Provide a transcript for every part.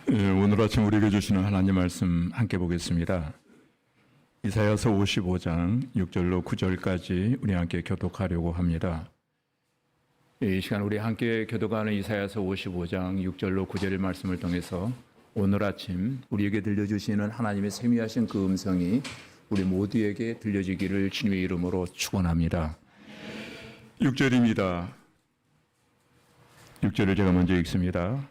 오늘 아침 우리에게 주시는 하나님 말씀 함께 보겠습니다. 이사야서 55장 6절로 9절까지 우리 함께 교독하려고 합니다. 이 시간 우리 함께 교독하는 이사야서 55장 6절로 9절의 말씀을 통해서 오늘 아침 우리에게 들려주시는 하나님의 세미하신 그 음성이 우리 모두에게 들려지기를 주님의 이름으로 축원합니다. 6절입니다. 6절을 제가 먼저 읽습니다.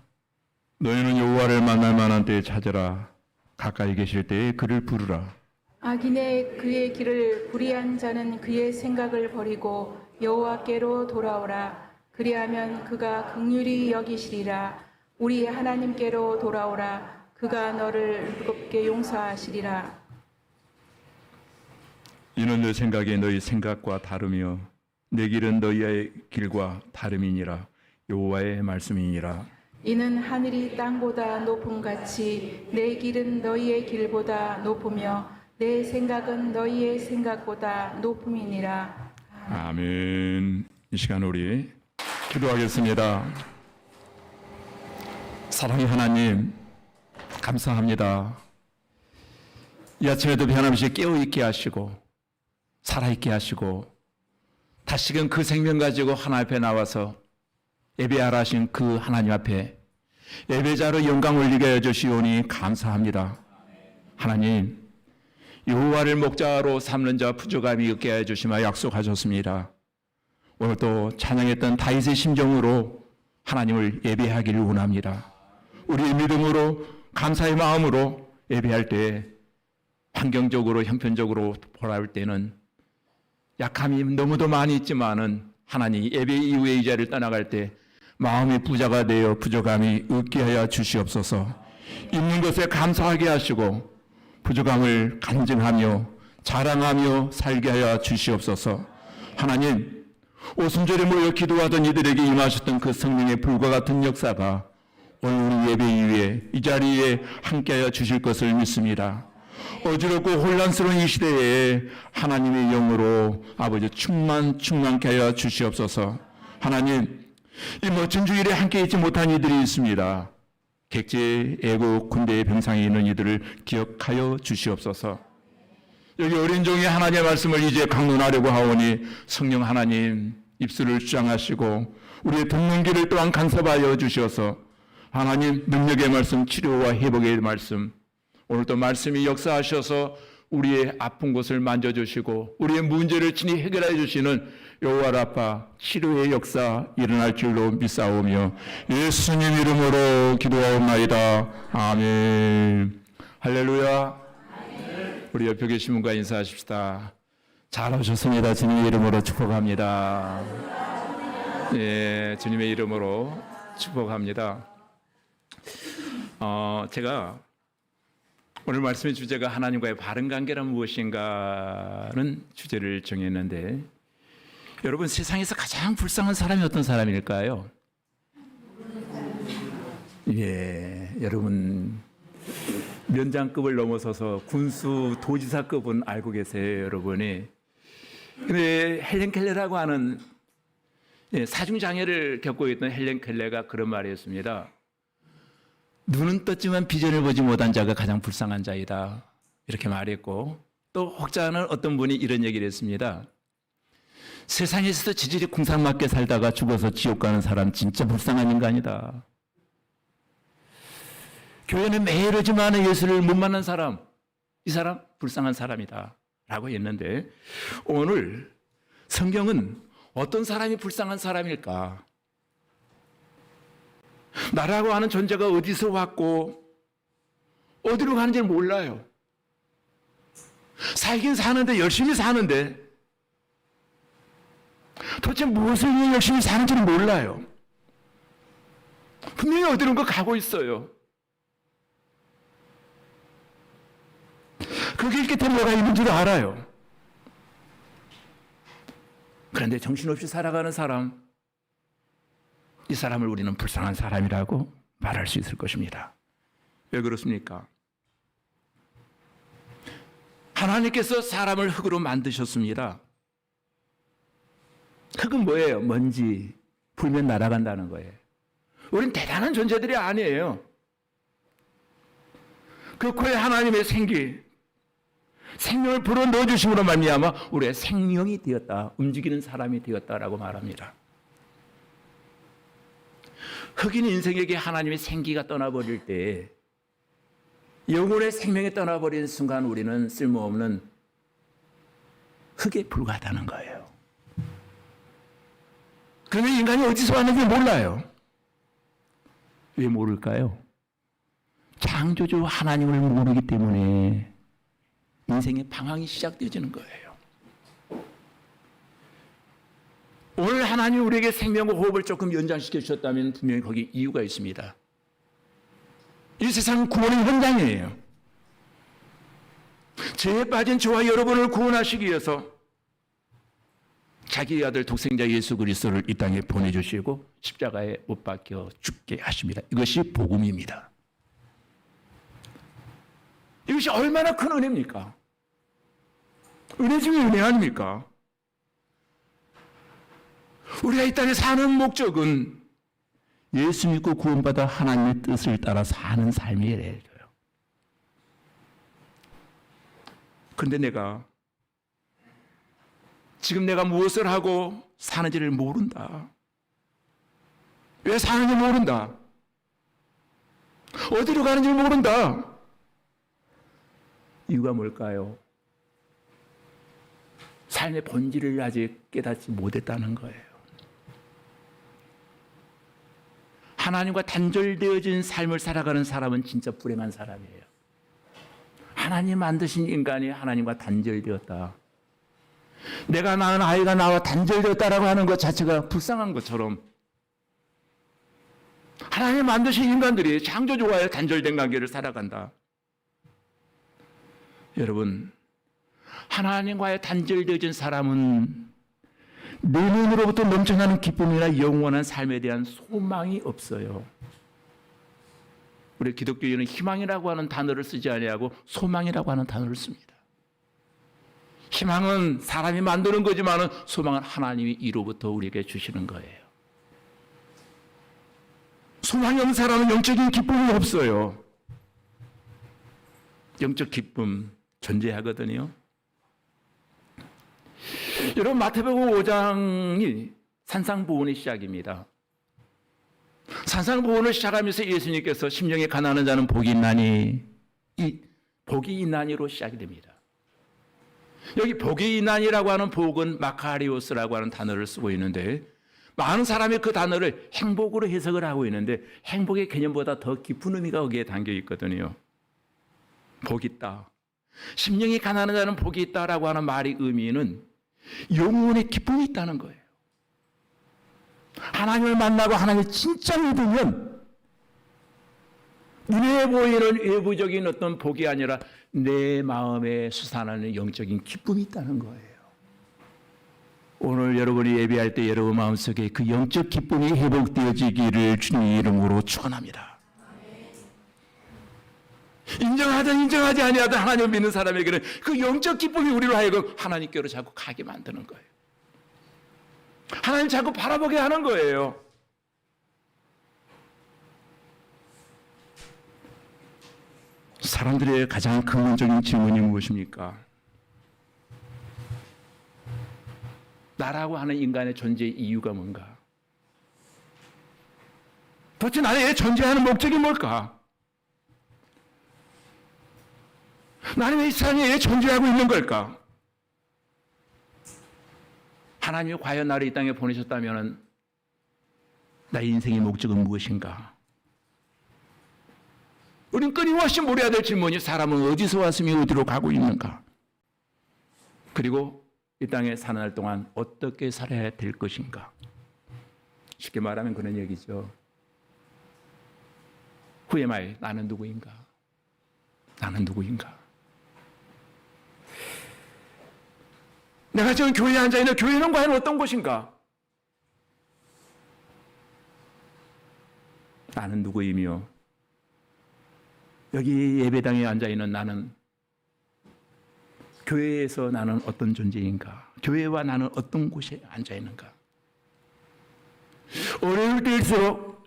너희는 여호와를 만날 만한 때에 찾으라. 가까이 계실 때에 그를 부르라. 악인의 그의 길을 불의한 자는 그의 생각을 버리고 여호와께로 돌아오라. 그리하면 그가 긍휼히 여기시리라. 우리 하나님께로 돌아오라. 그가 너를 뜨겁게 용서하시리라. 이는 내 생각이 너희 생각과 다르며 내 길은 너희의 길과 다름이니라. 여호와의 말씀이니라. 이는 하늘이 땅보다 높음같이 내 길은 너희의 길보다 높으며 내 생각은 너희의 생각보다 높음이니라. 아멘. 이 시간 우리 기도하겠습니다. 사랑의 하나님, 감사합니다. 이 아침에도 변함없이 깨어있게 하시고 살아있게 하시고 다시금 그 생명 가지고 하나님 앞에 나와서 예배하라 하신 그 하나님 앞에 예배자로 영광 올리게 해주시오니 감사합니다. 하나님, 여호와를 목자로 삼는 자 부족함이 없게 해주시며 약속하셨습니다. 오늘 또 찬양했던 다윗의 심정으로 하나님을 예배하기를 원합니다. 우리의 믿음으로 감사의 마음으로 예배할 때 환경적으로 형편적으로 돌아올 때는 약함이 너무도 많이 있지만은 하나님 예배 이후에 이 자리를 떠나갈 때 마음이 부자가 되어 부족함이 없게 하여 주시옵소서. 있는 것에 감사하게 하시고 부족함을 간증하며 자랑하며 살게 하여 주시옵소서. 하나님, 오순절에 모여 기도하던 이들에게 임하셨던 그 성령의 불과 같은 역사가 오늘 우리 예배 이후에 이 자리에 함께하여 주실 것을 믿습니다. 어지럽고 혼란스러운 이 시대에 하나님의 영으로 아버지 충만케 하여 주시옵소서. 하나님, 이 멋진 주일에 함께 있지 못한 이들이 있습니다. 객지, 애국, 군대의 병상에 있는 이들을 기억하여 주시옵소서. 여기 어린 종이 하나님의 말씀을 이제 강론하려고 하오니 성령 하나님 입술을 주장하시고 우리의 듣는 길을 또한 간섭하여 주셔서 하나님 능력의 말씀, 치료와 회복의 말씀, 오늘도 말씀이 역사하셔서 우리의 아픈 곳을 만져주시고 우리의 문제를 친히 해결해 주시는 여호와 라파 치료의 역사 일어날 줄로 믿사오며 예수님 이름으로 기도하옵나이다. 아멘. 할렐루야. 우리 옆에 계신 분과 인사하십시다. 잘 오셨습니다. 주님의 이름으로 축복합니다. 예, 주님의 이름으로 축복합니다. 제가 오늘 말씀의 주제가 하나님과의 바른 관계란 무엇인가는 주제를 정했는데 여러분, 세상에서 가장 불쌍한 사람이 어떤 사람일까요? 예, 여러분 면장급을 넘어서서 군수 도지사급은 알고 계세요, 여러분이. 근데 헬렌 켈러라고 하는 사중장애를 겪고 있던 헬렌 켈러가 그런 말을 했습니다. 눈은 떴지만 비전을 보지 못한 자가 가장 불쌍한 자이다. 이렇게 말했고, 또 혹자는 어떤 분이 이런 얘기를 했습니다. 세상에서도 지질이 궁상맞게 살다가 죽어서 지옥 가는 사람 진짜 불쌍한 인간이다. 교회는 매일 오지만 예수를 못 만난 사람, 이 사람 불쌍한 사람이다 라고 했는데 오늘 성경은 어떤 사람이 불쌍한 사람일까? 나라고 하는 존재가 어디서 왔고 어디로 가는지 몰라요. 살긴 사는데 열심히 사는데 도대체 무엇을 위해 열심히 사는지는 몰라요. 분명히 어디론가 가고 있어요. 그 길 끝에 뭐가 있는 줄 알아요. 그런데 정신없이 살아가는 사람, 이 사람을 우리는 불쌍한 사람이라고 말할 수 있을 것입니다. 왜 그렇습니까? 하나님께서 사람을 흙으로 만드셨습니다. 흙은 뭐예요? 먼지, 불면 날아간다는 거예요. 우린 대단한 존재들이 아니에요. 그 코에 하나님의 생명을 불어 넣어주심으로 말미암아 우리의 생명이 되었다, 움직이는 사람이 되었다라고 말합니다. 흑인 인생에게 하나님의 생기가 떠나버릴 때, 영혼의 생명이 떠나버리는 순간 우리는 쓸모없는 흙에 불과하다는 거예요. 그러면 인간이 어디서 왔는지 몰라요. 왜 모를까요? 창조주 하나님을 모르기 때문에 인생의 방황이 시작되어지는 거예요. 오늘 하나님 우리에게 생명과 호흡을 조금 연장시켜 주셨다면 분명히 거기 이유가 있습니다. 이 세상 구원의 현장이에요. 죄에 빠진 저와 여러분을 구원하시기 위해서 자기의 아들 독생자 예수 그리스도를 이 땅에 보내주시고 십자가에 못 박혀 죽게 하십니다. 이것이 복음입니다. 이것이 얼마나 큰 은혜입니까? 은혜 중에 은혜 아닙니까? 우리가 이 땅에 사는 목적은 예수 믿고 구원받아 하나님의 뜻을 따라 사는 삶이에요. 그런데 지금 내가 무엇을 하고 사는지를 모른다. 왜 사는지 모른다. 어디로 가는지 모른다. 이유가 뭘까요? 삶의 본질을 아직 깨닫지 못했다는 거예요. 하나님과 단절되어진 삶을 살아가는 사람은 진짜 불행한 사람이에요. 하나님 만드신 인간이 하나님과 단절되었다. 내가 낳은 아이가 나와 단절되었다라고 하는 것 자체가 불쌍한 것처럼 하나님 만드신 인간들이 창조주와의 단절된 관계를 살아간다. 여러분, 하나님과의 단절되어진 사람은 내면으로부터 넘쳐나는 기쁨이나 영원한 삶에 대한 소망이 없어요. 우리 기독교인은 희망이라고 하는 단어를 쓰지 아니하고 소망이라고 하는 단어를 씁니다. 희망은 사람이 만드는 거지만 소망은 하나님이 이로부터 우리에게 주시는 거예요. 소망이 없는 사람은 영적인 기쁨이 없어요. 영적 기쁨 존재하거든요. 여러분, 마태복음 5장이 산상보훈의 시작입니다. 산상보훈을 시작하면서 예수님께서 심령에 가난한 자는 복이 있나니, 이 복이 있나니로 시작이 됩니다. 여기 복이 있나니라고 하는 복은 마카리오스라고 하는 단어를 쓰고 있는데, 많은 사람이 그 단어를 행복으로 해석을 하고 있는데 행복의 개념보다 더 깊은 의미가 거기에 담겨 있거든요. 복이 있다. 심령이 가난한 자는 복이 있다라고 하는 말의 의미는 영혼의 기쁨이 있다는 거예요. 하나님을 만나고 하나님을 진짜 믿으면 눈에 보이는 외부적인 어떤 복이 아니라 내 마음에 솟아나는 영적인 기쁨이 있다는 거예요. 오늘 여러분이 예배할 때 여러분 마음속에 그 영적 기쁨이 회복되어지기를 주님의 이름으로 축원합니다. 인정하든 인정하지 아니하든 하나님을 믿는 사람에게는 그 영적 기쁨이 우리로 하여금 하나님께로 자꾸 가게 만드는 거예요. 하나님 자꾸 바라보게 하는 거예요. 사람들의 가장 근본적인 질문이 무엇입니까? 나라고 하는 인간의 존재의 이유가 뭔가? 도대체 나의 존재하는 목적이 뭘까? 나는 왜 이 세상에 존재하고 있는 걸까? 하나님이 과연 나를 이 땅에 보내셨다면 나의 인생의 목적은 무엇인가? 우린 끊임없이 물어야 될 질문이 사람은 어디서 왔으며 어디로 가고 있는가? 그리고 이 땅에 사는 날 동안 어떻게 살아야 될 것인가? 쉽게 말하면 그런 얘기죠. Who am I? 나는 누구인가? 나는 누구인가? 내가 지금 교회에 앉아있는 교회는 과연 어떤 곳인가? 나는 누구이며 여기 예배당에 앉아있는 나는 교회에서 나는 어떤 존재인가? 교회와 나는 어떤 곳에 앉아있는가? 어려울 때일수록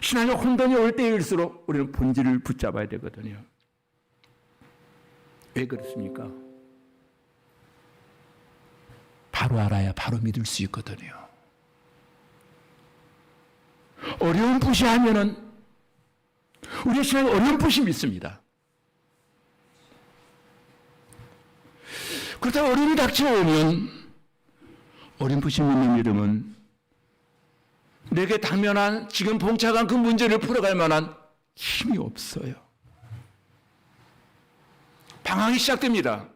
신앙의 혼돈이 올 때일수록 우리는 본질을 붙잡아야 되거든요. 왜 그렇습니까? 바로 알아야 바로 믿을 수 있거든요. 어려움풋이 하면은 우리의 신앙이 어려움풋이 믿습니다. 그렇다고 어려움이 닥쳐오면 어려움풋이 믿는 믿음은 내게 당면한 지금 봉착한 그 문제를 풀어갈 만한 힘이 없어요. 방황이 시작됩니다.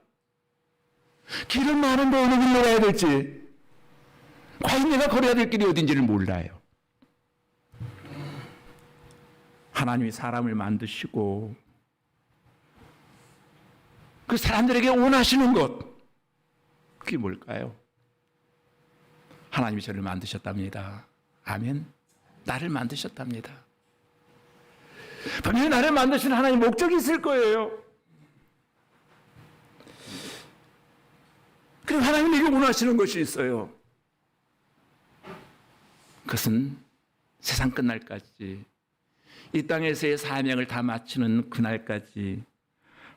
길은 많은데 어느 길로 가야 될지, 과연 내가 걸어야 될 길이 어딘지를 몰라요. 하나님이 사람을 만드시고 그 사람들에게 원하시는 것, 그게 뭘까요? 하나님이 저를 만드셨답니다. 아멘. 나를 만드셨답니다. 분명히 나를 만드신 하나님 목적이 있을 거예요. 그리고 하나님에게 원하시는 것이 있어요. 그것은 세상 끝날까지, 이 땅에서의 사명을 다 마치는 그날까지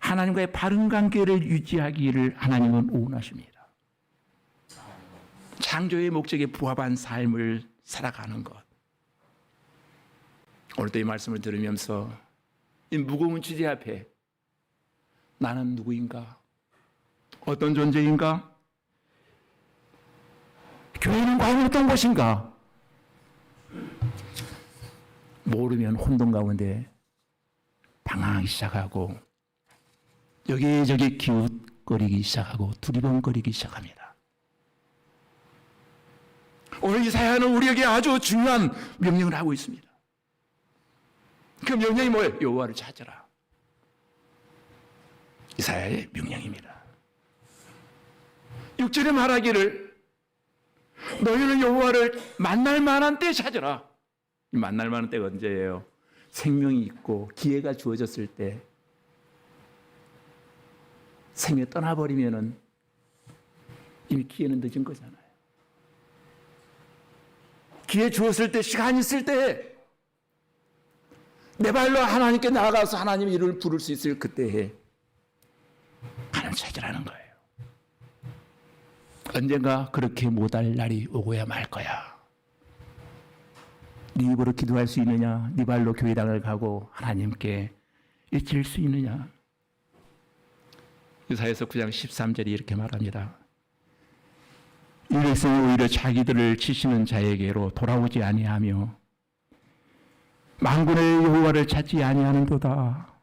하나님과의 바른 관계를 유지하기를 하나님은 원하십니다. 창조의 목적에 부합한 삶을 살아가는 것. 오늘도 이 말씀을 들으면서 이 무거운 주제 앞에 나는 누구인가? 어떤 존재인가? 교회는 과연 어떤 것인가? 모르면 혼돈 가운데 방황하기 시작하고 여기저기 기웃거리기 시작하고 두리번거리기 시작합니다. 오늘 이사야는 우리에게 아주 중요한 명령을 하고 있습니다. 그 명령이 뭐예요? 여호와를 찾으라. 이사야의 명령입니다. 6절에 말하기를 너희는 여호와를 만날 만한 때 찾으라. 만날 만한 때가 언제예요? 생명이 있고 기회가 주어졌을 때. 생명이 떠나버리면은 이미 기회는 늦은 거잖아요. 기회 주었을 때, 시간이 있을 때 내 발로 하나님께 나아가서 하나님의 이름을 부를 수 있을 그때에 하나님 찾으라는 거예요. 언젠가 그렇게 못할 날이 오고야 말 거야. 네 입으로 기도할 수 있느냐? 네 발로 교회당을 가고 하나님께 일칠 수 있느냐? 유사에서 9장 13절이 이렇게 말합니다. 이 백성이 오히려 자기들을 치시는 자에게로 돌아오지 아니하며 만군의 여호와를 찾지 아니하는도다.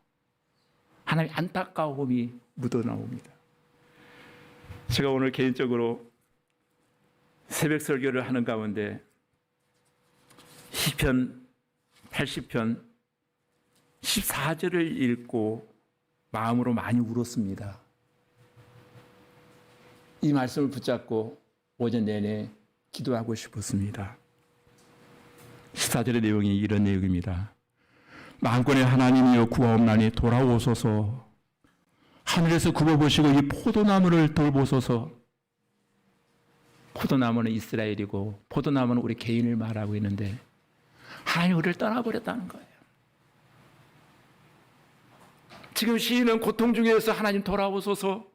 하나님의 안타까움이 묻어나옵니다. 제가 오늘 개인적으로 새벽 설교를 하는 가운데 시편 80편 14절을 읽고 마음으로 많이 울었습니다. 이 말씀을 붙잡고 오전 내내 기도하고 싶었습니다. 14절의 내용이 이런 내용입니다. 만군의 하나님이여 구하옵나니 돌아오소서. 하늘에서 굽어보시고 이 포도나무를 돌보소서. 포도나무는 이스라엘이고 포도나무는 우리 개인을 말하고 있는데 하나님이 우리를 떠나버렸다는 거예요. 지금 시인은 고통 중에서 하나님 돌아오소서.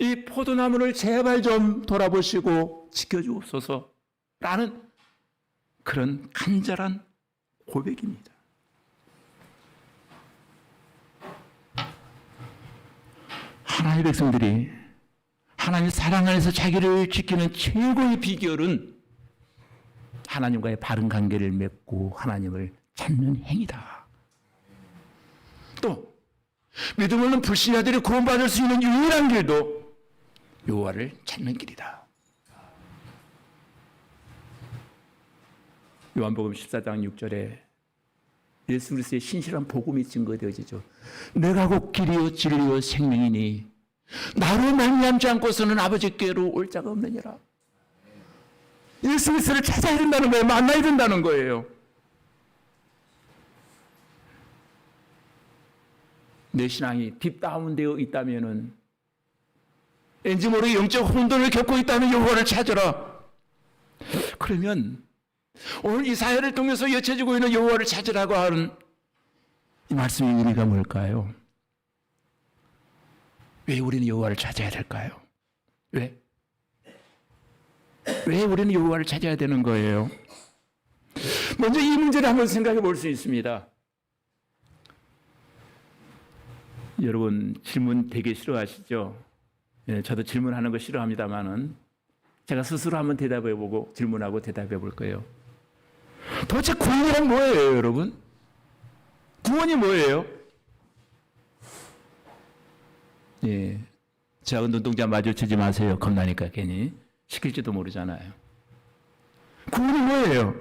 이 포도나무를 제발 좀 돌아보시고 지켜주옵소서 라는 그런 간절한 고백입니다. 하나님의 백성들이 하나님의 사랑 안에서 자기를 지키는 최고의 비결은 하나님과의 바른 관계를 맺고 하나님을 찾는 행위다. 또 믿음 없는 불신자들이 구원받을 수 있는 유일한 길도 여호와를 찾는 길이다. 요한복음 14장 6절에 예수 그리스도의 신실한 복음이 증거되어지죠. 내가 곧 길이요 진리요 생명이니 나로 말미암지 않고서는 아버지께로 올 자가 없느니라. 예수 그리스도를 찾아야 된다는 거예요. 만나야 된다는 거예요. 내 신앙이 딥다운되어 있다면은 왠지 모르게 영적 혼돈을 겪고 있다면 여호와를 찾으라. 그러면 오늘 이사야를 통해서 여쳐지고 있는 여호와를 찾으라고 하는 이 말씀의 의미가 뭘까요? 왜 우리는 여호와를 찾아야 될까요? 왜? 왜 우리는 여호와를 찾아야 되는 거예요? 먼저 이 문제를 한번 생각해 볼 수 있습니다. 여러분 질문 되게 싫어하시죠? 예, 저도 질문하는 거 싫어합니다만은 제가 스스로 한번 대답해 보고 질문하고 대답해 볼 거예요. 도대체 구원이란 뭐예요, 여러분? 구원이 뭐예요? 예, 작은 눈동자 마주치지 마세요. 겁나니까 괜히 시킬지도 모르잖아요. 구원이 뭐예요?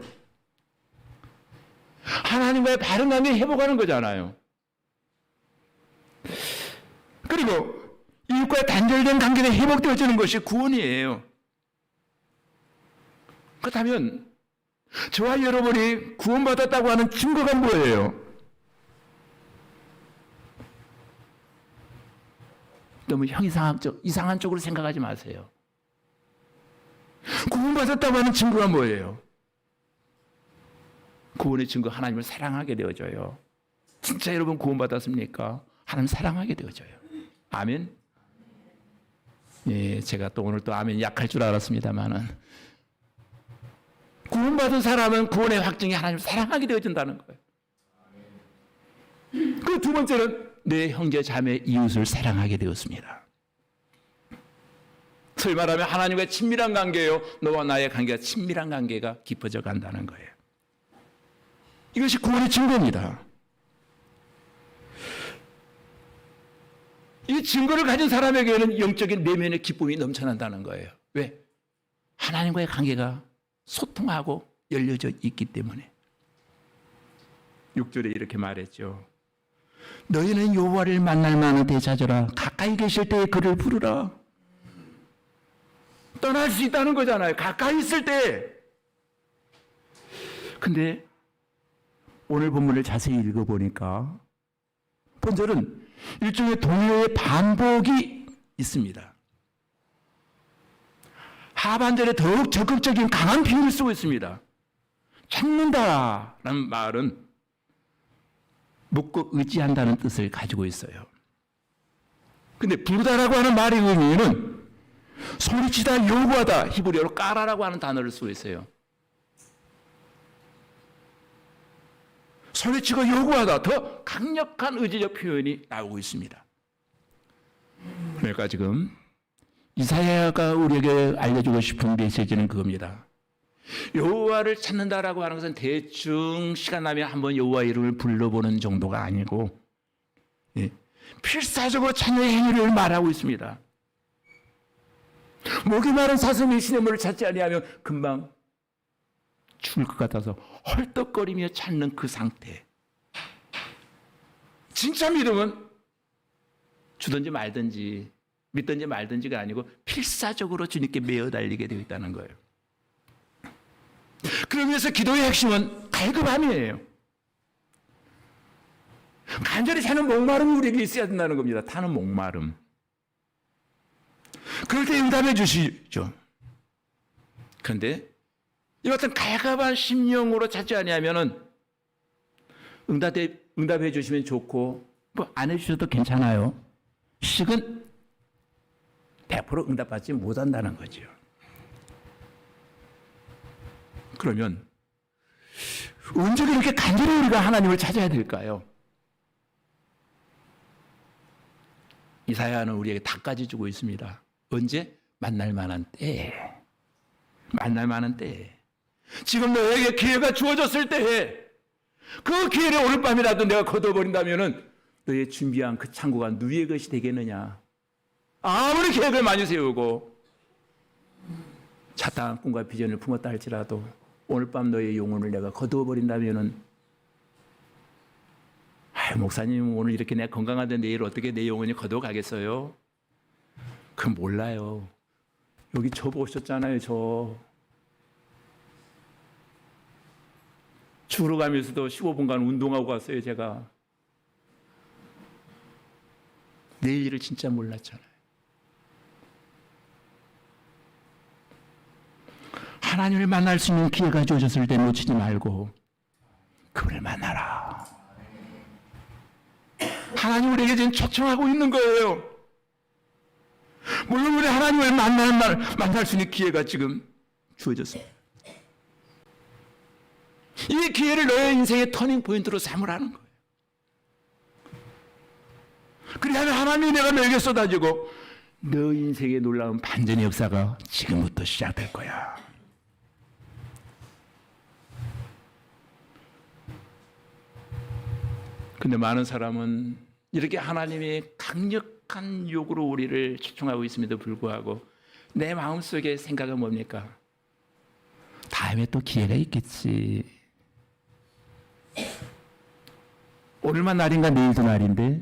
하나님과의 바른 관계 회복하는 거잖아요. 그리고 이웃과의 단절된 관계가 회복되어지는 것이 구원이에요. 그렇다면 저와 여러분이 구원받았다고 하는 증거가 뭐예요? 너무 이상한 쪽으로 생각하지 마세요. 구원받았다고 하는 증거가 뭐예요? 구원의 증거, 하나님을 사랑하게 되어져요. 진짜 여러분 구원받았습니까? 하나님 사랑하게 되어져요. 아멘. 예, 제가 또 오늘 또 아멘 약할 줄 알았습니다만은 구원받은 사람은 구원의 확증이 하나님을 사랑하게 되어진다는 거예요. 그 두 번째는 내 형제 자매 이웃을 사랑하게 되었습니다. 소위 말하면 하나님과의 친밀한 관계예요. 너와 나의 관계가 친밀한 관계가 깊어져 간다는 거예요. 이것이 구원의 증거입니다. 이 증거를 가진 사람에게는 영적인 내면의 기쁨이 넘쳐난다는 거예요. 왜? 하나님과의 관계가 소통하고 열려져 있기 때문에. 6절에 이렇게 말했죠. 너희는 여호와를 만날 만한 때 찾으라. 가까이 계실 때에 그를 부르라. 떠날 수 있다는 거잖아요. 가까이 있을 때. 근데 오늘 본문을 자세히 읽어보니까 본절은 일종의 동요의 반복이 있습니다. 하반절에 더욱 적극적인 강한 비유를 쓰고 있습니다. 찾는다라는 말은 묻고 의지한다는 뜻을 가지고 있어요. 근데 부르다라고 하는 말의 의미는 소리치다, 요구하다, 히브리어로 까라라고 하는 단어를 쓰고 있어요. 소리치고 요구하다, 더 강력한 의지적 표현이 나오고 있습니다. 그러니까 지금 이사야가 우리에게 알려주고 싶은 메시지는 그겁니다. 여호와를 찾는다라고 하는 것은 대충 시간 나면 한번 여호와 이름을 불러보는 정도가 아니고 필사적으로 찾는 행위를 말하고 있습니다. 목이 마른 사슴이 시냇물을 찾지 아니하면 금방 죽을 것 같아서 헐떡거리며 찾는 그 상태. 진짜 믿음은 주든지 말든지 믿든지 말든지가 아니고 필사적으로 주님께 매어 달리게 되어 있다는 거예요. 그러면서 기도의 핵심은 갈급함이에요. 간절히 차는 목마름이 우리에게 있어야 된다는 겁니다. 타는 목마름. 그럴 때 응답해 주시죠. 그런데 이 같은 갈급한 심령으로 찾지 아니하면은 응답해 주시면 좋고 뭐 안 해주셔도 괜찮아요. 식은 100% 응답받지 못한다는 거죠. 그러면 언제 그렇게 간절히 우리가 하나님을 찾아야 될까요? 이사야는 우리에게 답까지 주고 있습니다. 언제? 만날 만한 때에. 만날 만한 때에. 지금 너에게 기회가 주어졌을 때에 그 기회를 오늘 밤이라도 내가 거둬버린다면 너의 준비한 그 창고가 누구의 것이 되겠느냐. 아무리 계획을 많이 세우고 차타한 꿈과 비전을 품었다 할지라도 오늘 밤 너의 영혼을 내가 거두어버린다면은 목사님 오늘 이렇게 내가 건강한데 내일 어떻게 내 영혼이 거두어가겠어요? 그건 몰라요. 여기 저 보셨잖아요. 저 죽으러 가면서도 15분간 운동하고 갔어요. 제가 내일 일을 진짜 몰랐잖아요. 하나님을 만날 수 있는 기회가 주어졌을 때 놓치지 말고 그분을 만나라. 하나님 우리에게 지금 초청하고 있는 거예요. 물론 우리 하나님을 만날 수 있는 기회가 지금 주어졌습니다. 이 기회를 너의 인생의 터닝 포인트로 삼으라는 거예요. 그리하면 하나님이 내가 너에게 쏟아지고 너 인생의 놀라운 반전의 역사가 지금부터 시작될 거야. 근데 많은 사람은 이렇게 하나님의 강력한 욕으로 우리를 초청하고 있음에도 불구하고 내 마음속에 생각은 뭡니까? 다음에 또 기회가 있겠지. 오늘만 날인가 내일도 날인데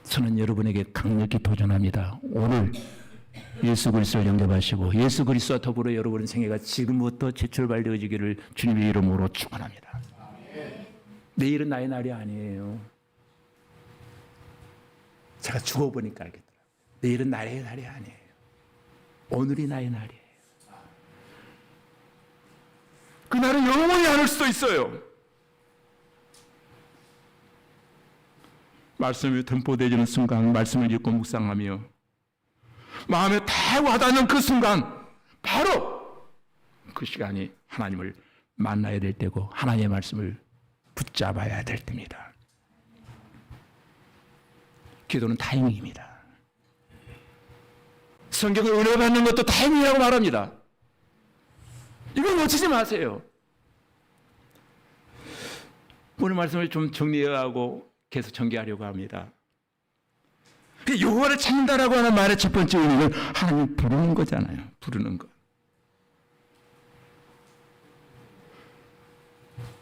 저는 여러분에게 강력히 도전합니다. 오늘 예수 그리스도를 영접하시고 예수 그리스도와 더불어 여러분의 생애가 지금부터 재출발되어지기를 주님의 이름으로 축원합니다. 내일은 나의 날이 아니에요. 제가 죽어보니까 알겠더라고요. 내일은 나의 날이 아니에요. 오늘이 나의 날이에요. 그 날은 영원히 않을 수도 있어요. 말씀이 덤포되어지는 순간 말씀을 읽고 묵상하며 마음에 다 와닿는 그 순간 바로 그 시간이 하나님을 만나야 될 때고 하나님의 말씀을 붙잡아야 될 때입니다. 기도는 타이밍입니다. 성경을 은혜 받는 것도 타이밍이라고 말합니다. 이거 놓치지 마세요. 오늘 말씀을 좀 정리하고 계속 전개하려고 합니다. 여호와를 찾는다라고 하는 말의 첫 번째 의미는 하나님을 부르는 거잖아요. 부르는 것.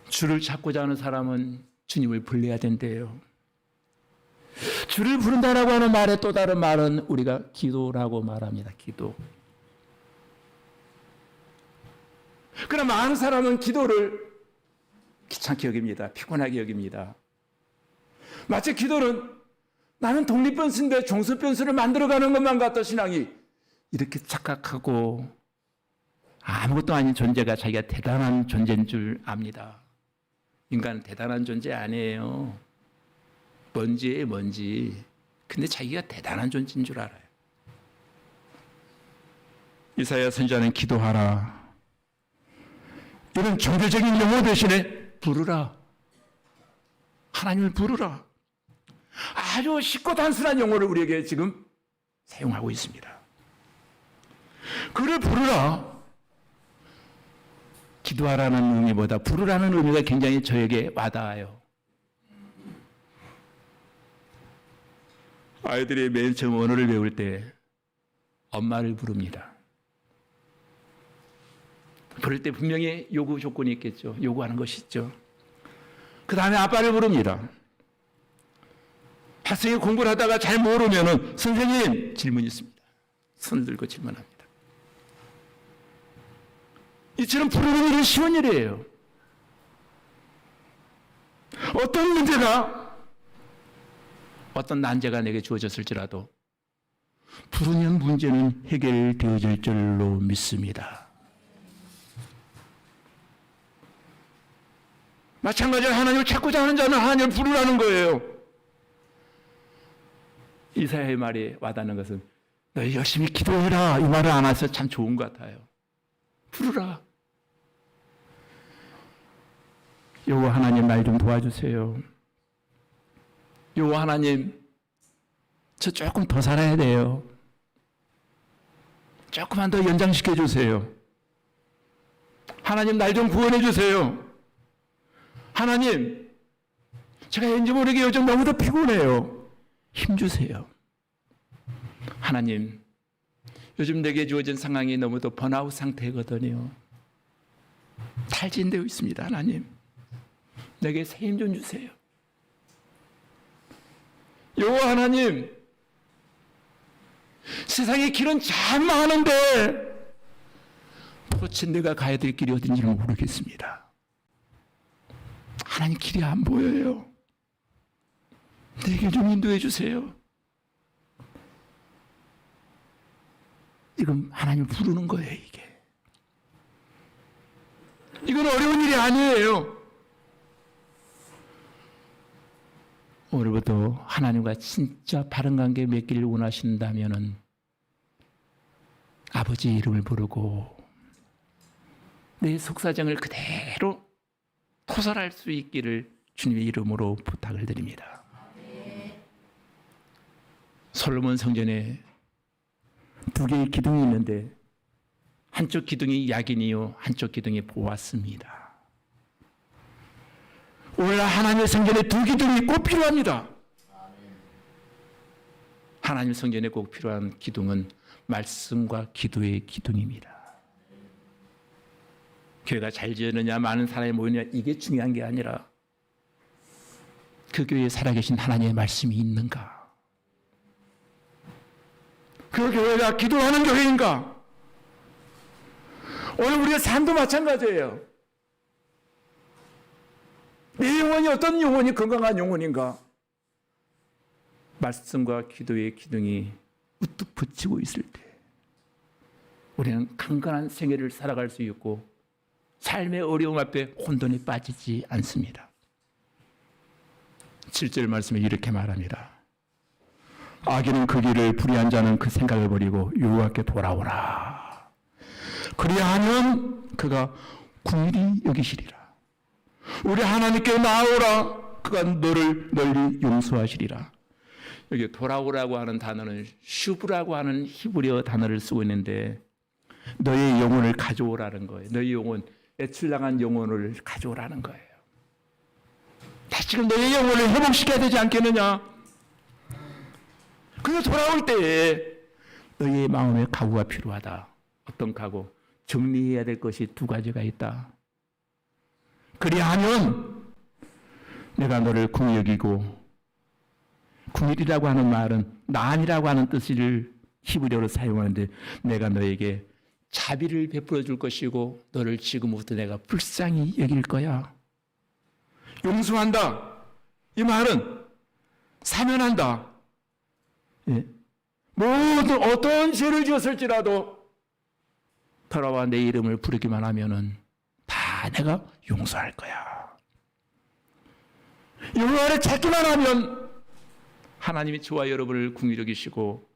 주를 찾고자 하는 사람은 주님을 불러야 된대요. 주를 부른다라고 하는 말의 또 다른 말은 우리가 기도라고 말합니다. 기도. 그러나 많은 사람은 기도를 귀찮게 여깁니다. 피곤하게 여깁니다. 마치 기도는 나는 독립변수인데 종소변수를 만들어가는 것만 같던 신앙이 이렇게 착각하고 아무것도 아닌 존재가 자기가 대단한 존재인 줄 압니다. 인간은 대단한 존재 아니에요. 먼지예요, 먼지. 근데 자기가 대단한 존재인 줄 알아요. 이사야 선지자는 기도하라. 이런 종교적인 용어 대신에 부르라. 하나님을 부르라. 아주 쉽고 단순한 용어를 우리에게 지금 사용하고 있습니다. 그를 부르라. 기도하라는 의미보다 부르라는 의미가 굉장히 저에게 와닿아요. 아이들이 맨 처음 언어를 배울 때 엄마를 부릅니다. 부를 때 분명히 요구 조건이 있겠죠. 요구하는 것이 있죠. 그 다음에 아빠를 부릅니다. 학생이 공부를 하다가 잘 모르면 선생님 질문이 있습니다. 손 들고 질문합니다. 이처럼 부르는 일은 쉬운 일이에요. 어떤 문제가 어떤 난제가 내게 주어졌을지라도 부르면 문제는 해결되어질 줄로 믿습니다. 마찬가지로 하나님을 찾고자 하는 자는 하나님을 부르라는 거예요. 이사야의 말이 와닿는 것은 너희 열심히 기도해라 이 말을 안 해서 참 좋은 것 같아요. 부르라. 여호와 하나님 날 좀 도와주세요. 여호와 하나님 저 조금 더 살아야 돼요. 조금만 더 연장시켜 주세요. 하나님 날 좀 구원해 주세요. 하나님 제가 왠지 모르게 요즘 너무도 피곤해요. 힘주세요. 하나님 요즘 내게 주어진 상황이 너무도 번아웃 상태거든요. 탈진되어 있습니다. 하나님 내게 새 힘 좀 주세요. 여호와 하나님 세상의 길은 참 많은데 도대체 내가 가야 될 길이 어딘지를 모르겠습니다. 하나님 길이 안 보여요. 내게 좀 인도해 주세요. 이건 하나님을 부르는 거예요. 이건 어려운 일이 아니에요. 오늘부터 하나님과 진짜 바른 관계 맺기를 원하신다면은 아버지의 이름을 부르고 내 속사정을 그대로 토설할 수 있기를 주님의 이름으로 부탁을 드립니다. 솔로몬 성전에 두 개의 기둥이 있는데 한쪽 기둥이 야긴이요 한쪽 기둥이 보았습니다. 오늘 하나님의 성전에 두 기둥이 꼭 필요합니다. 하나님 성전에 꼭 필요한 기둥은 말씀과 기도의 기둥입니다. 교회가 잘 지었느냐 많은 사람이 모이느냐 이게 중요한 게 아니라 그 교회에 살아계신 하나님의 말씀이 있는가? 그 교회가 기도하는 교회인가? 오늘 우리의 삶도 마찬가지예요. 내 영혼이 어떤 영혼이 건강한 영혼인가? 말씀과 기도의 기둥이 우뚝 붙이고 있을 때 우리는 강건한 생애를 살아갈 수 있고 삶의 어려움 앞에 혼돈에 빠지지 않습니다. 7절 말씀에 이렇게 말합니다. 악인은 그 길을 불의한 자는 그 생각을 버리고 여호와께 돌아오라. 그리하면 그가 긍휼히 여기시리라. 우리 하나님께 나아오라. 그가 너를 널리 용서하시리라. 여기 돌아오라고 하는 단어는 슈브라고 하는 히브리어 단어를 쓰고 있는데 너의 영혼을 가져오라는 거예요. 너의 영혼, 애출당한 영혼을 가져오라는 거예요. 다시금 너의 영혼을 회복시켜야 되지 않겠느냐? 그가 돌아올 때에 너의 마음에 각오가 필요하다. 어떤 각오? 정리해야 될 것이 두 가지가 있다. 그리하면 내가 너를 긍휼히 여기고, 긍휼이라고 하는 말은 난이라고 하는 뜻을 히브리어로 사용하는데 내가 너에게 자비를 베풀어 줄 것이고 너를 지금부터 내가 불쌍히 여길 거야. 용서한다. 이 말은 사면한다. 예. 모든 어떤 죄를 지었을지라도 돌아와 내 이름을 부르기만 하면은 다 내가 용서할 거야. 여호와를 찾기만 하면 하나님이 저와 여러분을 긍휼히 여기시고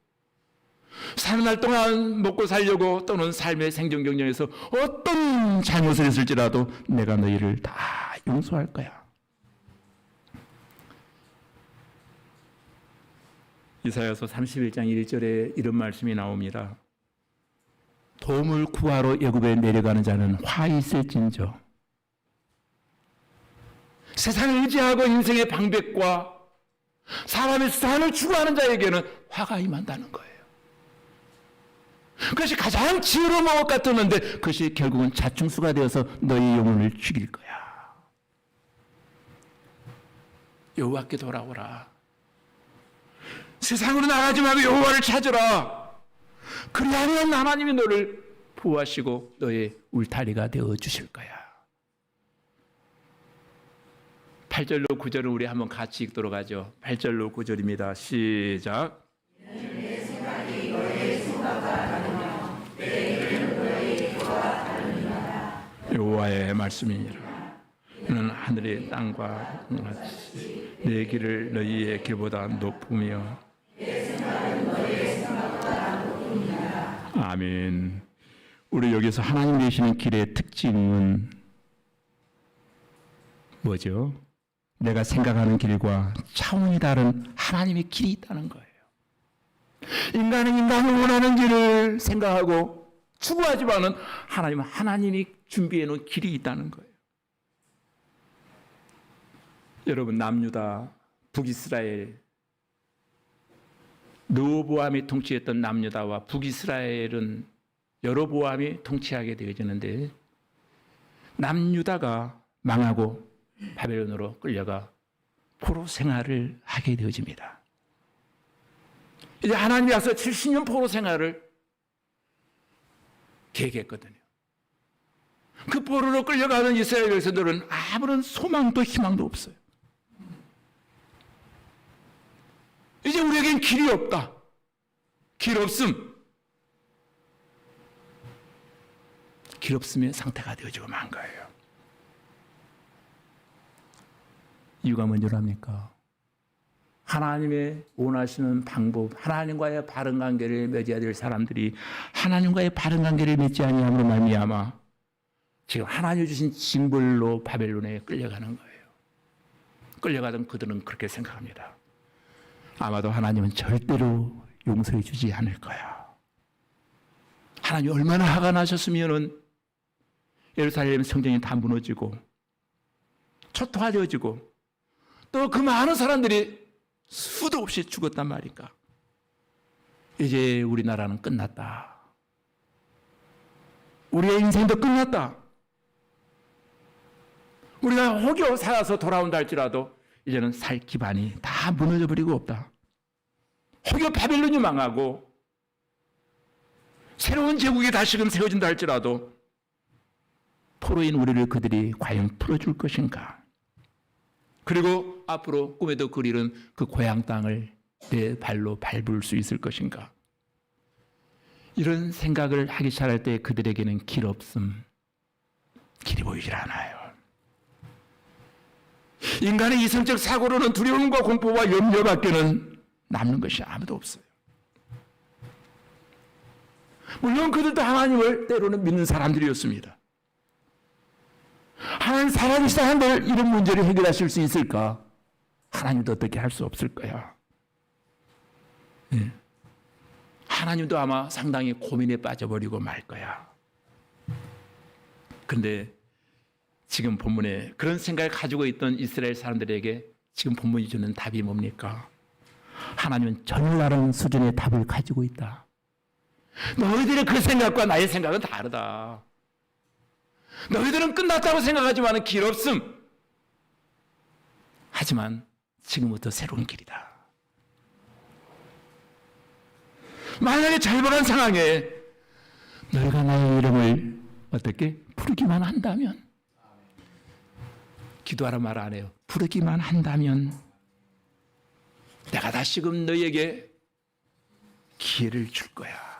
사는 날 동안 먹고 살려고 또는 삶의 생존 경쟁에서 어떤 잘못을 했을지라도 내가 너희를 다 용서할 거야. 이사야서 31장 1절에 이런 말씀이 나옵니다. 도움을 구하러 애굽에 내려가는 자는 화 있을진저. 세상을 의지하고 인생의 방백과 사람의 삶을 추구하는 자에게는 화가 임한다는 거예요. 그것이 가장 지혜로운 것 같았는데 그것이 결국은 자충수가 되어서 너희 영혼을 죽일 거야. 여호와께 돌아오라. 세상으로 나가지 말고 여호와를 찾으라. 그리하면 하나님이 너를 보호하시고 너의 울타리가 되어 주실 거야. 8절로 9절을 우리 한번 같이 읽도록 하죠. 8절로 9절입니다. 시작. 내 생각이 너의 생각과 다르며 내 길은 너의 길과 다르니라. 여호와의 말씀이니라. 너는 하늘의 땅과 같이 내 길을 너희의 길보다 높으며 내 생각은 너의 생각보다 높으니라. 아멘. 우리 여기서 하나님 계시는 길의 특징은 뭐죠? 내가 생각하는 길과 차원이 다른 하나님의 길이 있다는 거예요. 인간은 인간이 원하는 길을 생각하고 추구하지만은 하나님은 하나님이 준비해 놓은 길이 있다는 거예요. 여러분, 남유다, 북이스라엘, 르호보암이 통치했던 남유다와 북이스라엘은 여로보암이 통치하게 되어지는데 남유다가 망하고 바벨론으로 끌려가 포로 생활을 하게 되어집니다. 이제 하나님이 와서 70년 포로 생활을 계획했거든요. 그 포로로 끌려가는 이스라엘 백성들은 아무런 소망도 희망도 없어요. 이제 우리에겐 길이 없다. 길 없음. 길 없음의 상태가 되어지고 만 거예요. 이유가 뭔지 압니까? 하나님의 원하시는 방법, 하나님과의 바른 관계를 맺어야 될 사람들이 하나님과의 바른 관계를 맺지 아니함으로 말미암아 지금 하나님 주신 징벌로 바벨론에 끌려가는 거예요. 끌려가던 그들은 그렇게 생각합니다. 아마도 하나님은 절대로 용서해 주지 않을 거야. 하나님 얼마나 화가 나셨으면은 예루살렘 성전이 다 무너지고 초토화되어지고 또 그 많은 사람들이 수도 없이 죽었단 말인가. 이제 우리나라는 끝났다. 우리의 인생도 끝났다. 우리가 혹여 살아서 돌아온다 할지라도 이제는 살 기반이 다 무너져 버리고 없다. 혹여 바벨론이 망하고 새로운 제국이 다시금 세워진다 할지라도 포로인 우리를 그들이 과연 풀어줄 것인가? 그리고 앞으로 꿈에도 그리는 그 고향 땅을 내 발로 밟을 수 있을 것인가? 이런 생각을 하기 시작할 때 그들에게는 길 없음, 길이 보이질 않아요. 인간의 이성적 사고로는 두려움과 공포와 염려밖에는 남는 것이 아무도 없어요. 물론 그들도 하나님을 때로는 믿는 사람들이었습니다. 하나님 살아계시다 한들 이런 문제를 해결하실 수 있을까? 하나님도 어떻게 할 수 없을 거야. 네. 하나님도 아마 상당히 고민에 빠져버리고 말 거야. 근데 지금 본문에 그런 생각을 가지고 있던 이스라엘 사람들에게 지금 본문이 주는 답이 뭡니까? 하나님은 전혀 다른 수준의 답을 가지고 있다. 너희들의 그 생각과 나의 생각은 다르다. 너희들은 끝났다고 생각하지만 길 없음. 하지만 지금부터 새로운 길이다. 만약에 절박한 상황에 너희가 나의 이름을 어떻게 부르기만 한다면, 기도하라 말 안 해요. 부르기만 한다면 내가 다시금 너희에게 기회를 줄 거야.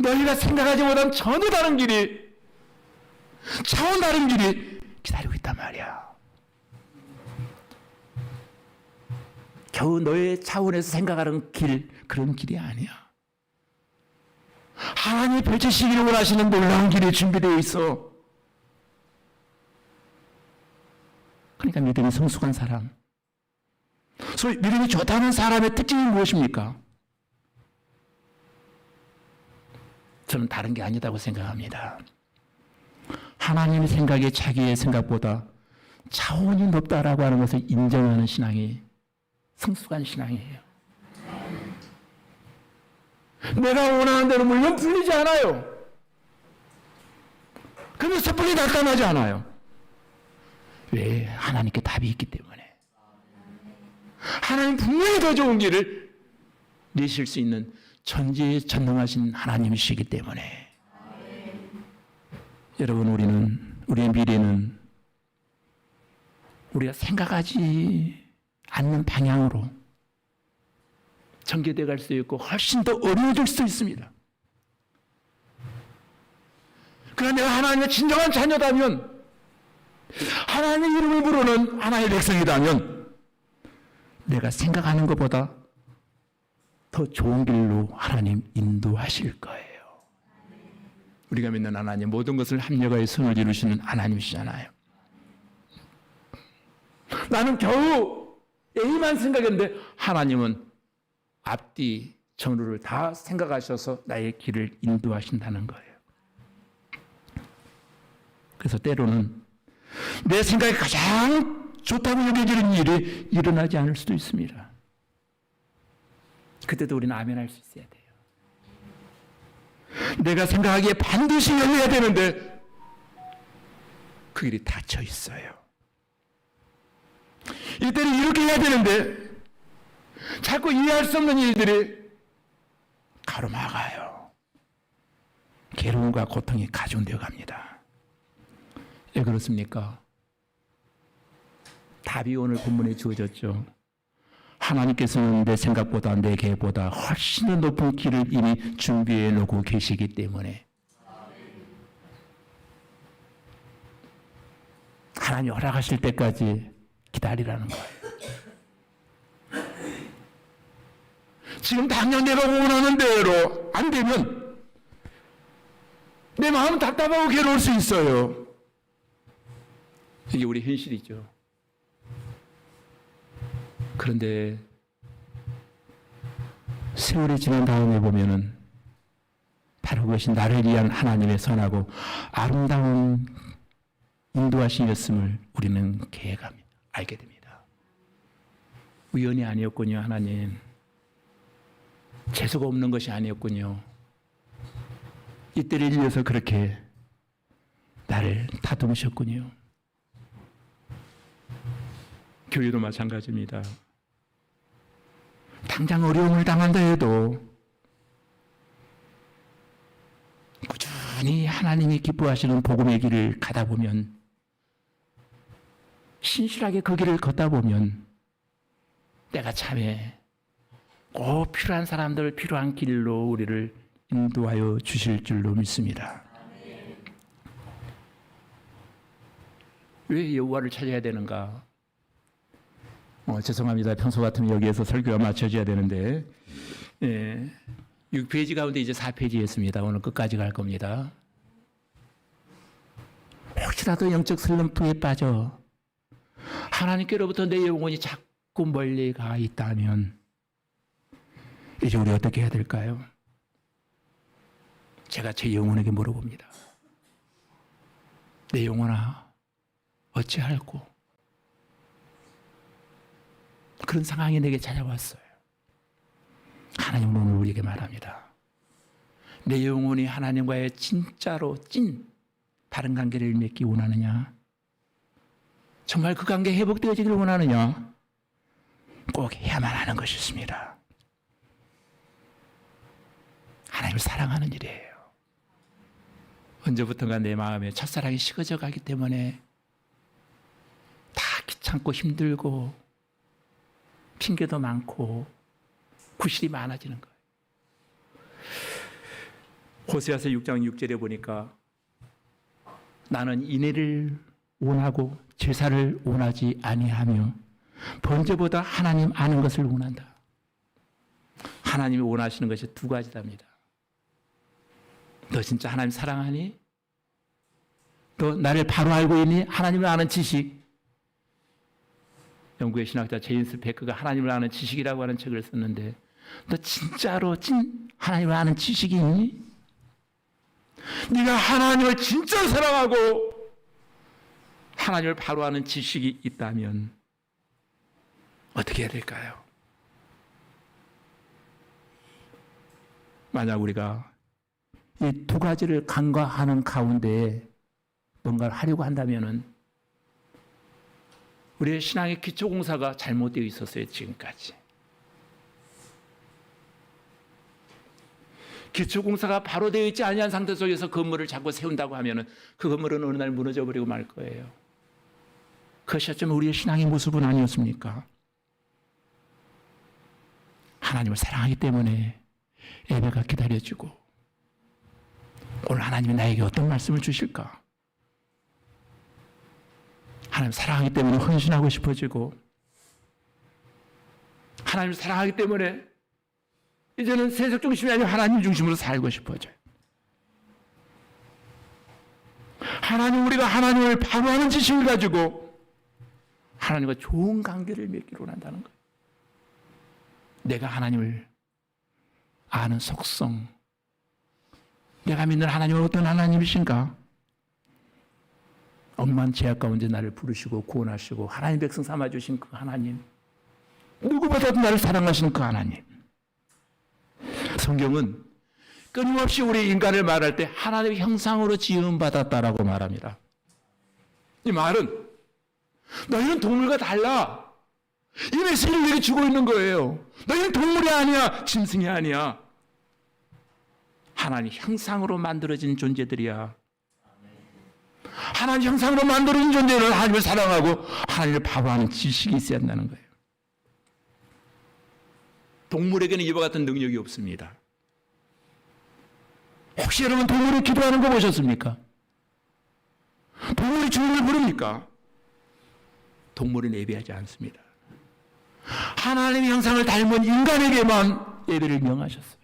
너희가 생각하지 못한 전혀 다른 길이, 차원 다른 길이 기다리고 있단 말이야. 겨우 너의 차원에서 생각하는 길, 그런 길이 아니야. 하나님이 펼치시기를 원하시는 놀라운 길이 준비되어 있어. 그러니까 믿음이 성숙한 사람, 소위 믿음이 좋다는 사람의 특징이 무엇입니까? 저는 다른 게 아니다고 생각합니다. 하나님의 생각이 자기의 생각보다 차원이 높다라고 하는 것을 인정하는 신앙이 성숙한 신앙이에요. 내가 원하는 대로 물론 풀리지 않아요. 그러면 섣불리 낙담하지 않아요. 왜? 하나님께 답이 있기 때문에. 하나님 분명히 더 좋은 길을 내실 수 있는 전지전능하신 하나님이시기 때문에. 여러분, 우리의 미래는 우리가 생각하지 않는 방향으로 전개되어 갈 수 있고 훨씬 더 어려워질 수 있습니다. 그러나 내가 하나님의 진정한 자녀다면, 하나님의 이름을 부르는 하나님의 백성이라면 내가 생각하는 것보다 더 좋은 길로 하나님 인도하실 거예요. 우리가 믿는 하나님, 모든 것을 합력하여 선을 이루시는 하나님이시잖아요. 나는 겨우 A만 생각했는데 하나님은 앞뒤 전후를 다 생각하셔서 나의 길을 인도하신다는 거예요. 그래서 때로는 내 생각이 가장 좋다고 여겨지는 일이 일어나지 않을 수도 있습니다. 그때도 우리는 아멘할 수 있어야 돼요. 내가 생각하기에 반드시 열려야 되는데 그 길이 닫혀 있어요. 이때는 이렇게 해야 되는데 자꾸 이해할 수 없는 일들이 가로막아요. 괴로움과 고통이 가중되어 갑니다. 왜 그렇습니까? 답이 오늘 본문에 주어졌죠. 하나님께서는 내 생각보다 내 계획보다 훨씬 더 높은 길을 이미 준비해 놓고 계시기 때문에. 하나님 허락하실 때까지 기다리라는 거예요. 지금 당장 내가 원하는 대로 안 되면 내 마음은 답답하고 괴로울 수 있어요. 이게 우리 현실이죠. 그런데 세월이 지난 다음에 보면은 바로 그것이 나를 위한 하나님의 선하고 아름다운 인도하심이었음을 우리는 알게 됩니다. 우연이 아니었군요, 하나님. 재수가 없는 것이 아니었군요. 이때를 위해서 그렇게 나를 다듬으셨군요. 교회도 마찬가지입니다. 당장 어려움을 당한다 해도 꾸준히 하나님이 기뻐하시는 복음의 길을 가다 보면, 신실하게 그 길을 걷다 보면 때가 참에 꼭 필요한 사람들 필요한 길로 우리를 인도하여 주실 줄로 믿습니다. 왜 여호와를 찾아야 되는가? 죄송합니다. 평소 같으면 여기에서 설교가 맞춰져야 되는데 6페이지 가운데 이제 4페이지였습니다. 오늘 끝까지 갈 겁니다. 혹시라도 영적 슬럼프에 빠져 하나님께로부터 내 영혼이 자꾸 멀리 가 있다면 이제 우리 어떻게 해야 될까요? 제가 제 영혼에게 물어봅니다. 내 영혼아, 어찌할꼬? 그런 상황이 내게 찾아왔어요. 하나님은 오늘 우리에게 말합니다. 내 영혼이 하나님과의 진짜로 바른 관계를 맺기 원하느냐? 정말 그 관계 회복되어지기를 원하느냐? 꼭 해야만 하는 것이 있습니다. 하나님을 사랑하는 일이에요. 언제부턴가 내 마음에 첫사랑이 식어져 가기 때문에 다 귀찮고 힘들고 핑계도 많고 구실이 많아지는 거예요. 호세아서 6장 6절에 보니까 나는 인애를 원하고 제사를 원하지 아니하며 번제보다 하나님 아는 것을 원한다. 하나님이 원하시는 것이 두 가지답니다. 너 진짜 하나님 사랑하니? 너 나를 바로 알고 있니? 하나님을 아는 지식. 영국의 신학자 제임스 베크가 하나님을 아는 지식이라고 하는 책을 썼는데, 너 진짜로 하나님을 아는 지식이 있니? 네가 하나님을 진짜 사랑하고 하나님을 바로 아는 지식이 있다면 어떻게 해야 될까요? 만약 우리가 이 두 가지를 간과하는 가운데 뭔가를 하려고 한다면은 우리의 신앙의 기초공사가 잘못되어 있었어요. 지금까지 기초공사가 바로 되어 있지 아니한 상태 속에서 건물을 자꾸 세운다고 하면은 그 건물은 어느 날 무너져 버리고 말 거예요. 그것이 어쩌면 우리의 신앙의 모습은 아니었습니까? 하나님을 사랑하기 때문에 예배가 기다려지고, 오늘 하나님이 나에게 어떤 말씀을 주실까? 하나님 사랑하기 때문에 헌신하고 싶어지고, 하나님 사랑하기 때문에 이제는 세상 중심이 아니라 하나님 중심으로 살고 싶어져요. 우리가 하나님을 바로 아는 지식을 가지고 하나님과 좋은 관계를 맺기로 한다는 거예요. 내가 하나님을 아는 속성, 내가 믿는 하나님은 어떤 하나님이신가? 억만 죄악 가운데 나를 부르시고 구원하시고 하나님 백성 삼아주신 그 하나님, 누구보다도 나를 사랑하시는 그 하나님. 성경은 끊임없이 우리 인간을 말할 때 하나님의 형상으로 지음받았다라고 말합니다. 이 말은 너희는 동물과 달라, 이 메시지를 우리에게 주고 있는 거예요. 너희는 동물이 아니야, 짐승이 아니야. 하나님 형상으로 만들어진 존재들이야. 하나님 형상으로 만들어진 존재는 하나님을 사랑하고 하나님을 바라보는 지식이 있어야 한다는 거예요. 동물에게는 이와 같은 능력이 없습니다. 혹시 여러분 동물이 기도하는 거 보셨습니까? 동물이 주님을 부릅니까? 동물은 예배하지 않습니다. 하나님의 형상을 닮은 인간에게만 예배를 명하셨어요.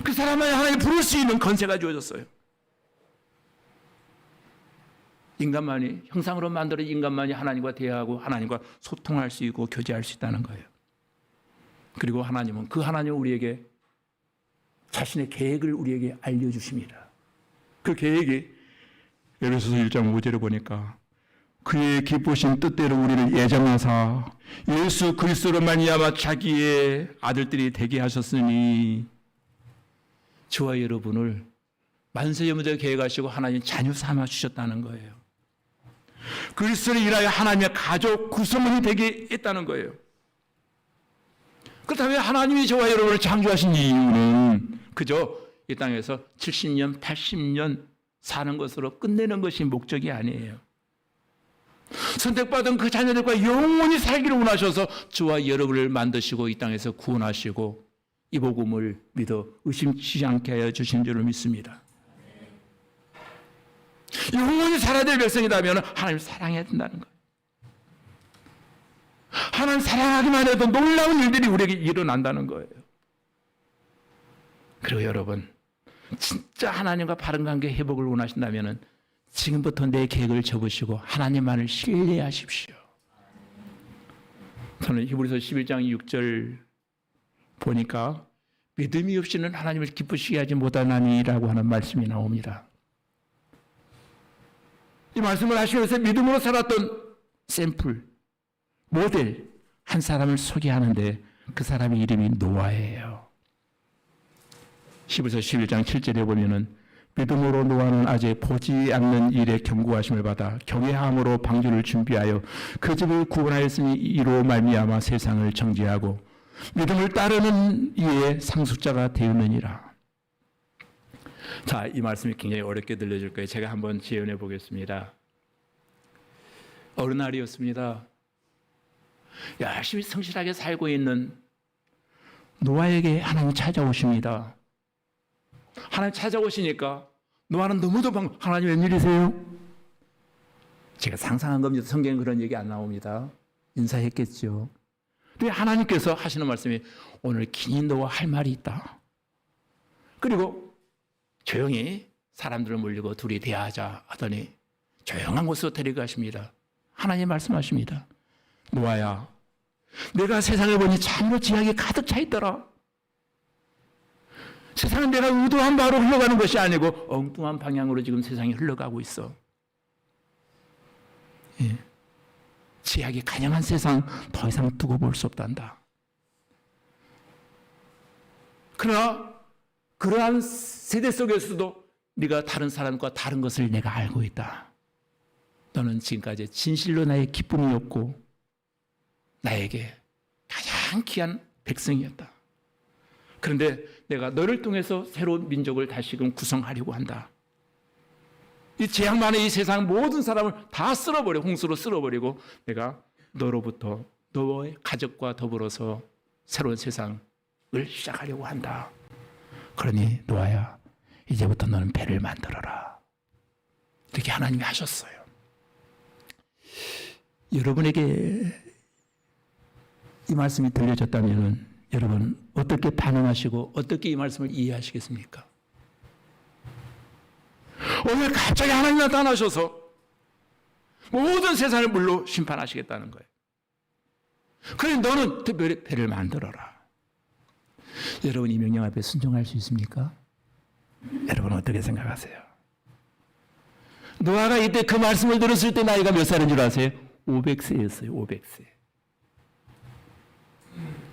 그 사람만이 하나님 부를 수 있는 권세가 주어졌어요. 인간만이, 형상으로 만들어진 인간만이 하나님과 대화하고 하나님과 소통할 수 있고 교제할 수 있다는 거예요. 그리고 하나님은 그 하나님은 우리에게 자신의 계획을 우리에게 알려주십니다. 그 계획이 에베소서 1장 5절에 보니까 그의 기쁘신 뜻대로 우리를 예정하사 예수 그리스도로 말미암아 자기의 아들들이 되게 하셨으니 저와 여러분을 만세연무제 계획하시고 하나님 자녀 삼아 주셨다는 거예요. 그리스도를 인하여 하나님의 가족 구성원이 되게 했다는 거예요. 그렇다면 하나님이 저와 여러분을 창조하신 이유는 그저 이 땅에서 70년, 80년 사는 것으로 끝내는 것이 목적이 아니에요. 선택받은 그 자녀들과 영원히 살기를 원하셔서 저와 여러분을 만드시고 이 땅에서 구원하시고 이 복음을 믿어 의심치 않게 하여 주신 줄을 믿습니다. 영원히 살아야 될 백성이라면 하나님을 사랑해야 된다는 거예요. 하나님 사랑하기만 해도 놀라운 일들이 우리에게 일어난다는 거예요. 그리고 여러분, 진짜 하나님과 바른 관계 회복을 원하신다면 지금부터 내 계획을 접으시고 하나님만을 신뢰하십시오. 저는 히브리서 11장 6절 보니까 믿음이 없이는 하나님을 기쁘시게 하지 못하나니라고 하는 말씀이 나옵니다. 이 말씀을 하시면서 믿음으로 살았던 샘플, 모델 한 사람을 소개하는데 그 사람의 이름이 노아예요. 히브리서 11장 7절에 보면은 믿음으로 노아는 아직 보지 않는 일에 경고하심을 받아 경외함으로 방주를 준비하여 그 집을 구원하였으니 이로 말미암아 세상을 정죄하고 믿음을 따르는 이에 상속자가 되었느니라. 자, 이 말씀이 굉장히 어렵게 들려질 거예요. 제가 한번 재현해 보겠습니다. 어느 날이었습니다. 열심히 성실하게 살고 있는 노아에게 하나님이 찾아오십니다. 하나님 찾아오시니까 노아는 너무도 하나님 웬일이세요? 제가 상상한 겁니다. 성경에 그런 얘기 안 나옵니다. 인사했겠죠. 근데 하나님께서 하시는 말씀이 오늘 긴히 너와 할 말이 있다. 그리고 조용히 사람들을 몰리고 둘이 대화하자 하더니 조용한 곳으로 데리고 가십니다. 하나님 말씀하십니다. 노아야, 내가 세상을 보니 참으로 지약이 가득 차 있더라. 세상은 내가 의도한 바로 흘러가는 것이 아니고 엉뚱한 방향으로 지금 세상이 흘러가고 있어. 예. 지약이 가념한 세상 더 이상 두고 볼 수 없단다. 그러나 그러한 세대 속에서도 네가 다른 사람과 다른 것을 내가 알고 있다. 너는 지금까지 진실로 나의 기쁨이었고 나에게 가장 귀한 백성이었다. 그런데 내가 너를 통해서 새로운 민족을 다시금 구성하려고 한다. 이 재앙만의 이 세상 모든 사람을 다 쓸어버려, 홍수로 쓸어버리고 내가 너로부터 너의 가족과 더불어서 새로운 세상을 시작하려고 한다. 그러니 노아야, 이제부터 너는 배를 만들어라. 이렇게 하나님이 하셨어요. 여러분에게 이 말씀이 들려졌다면 여러분 어떻게 반응하시고 어떻게 이 말씀을 이해하시겠습니까? 오늘 갑자기 하나님 나타나셔서 모든 세상을 물로 심판하시겠다는 거예요. 그래 너는 특별히 배를 만들어라. 여러분 이 명령 앞에 순종할 수 있습니까? 여러분 어떻게 생각하세요? 노아가 이때 그 말씀을 들었을 때 나이가 몇 살인 줄 아세요? 500세였어요. 500세.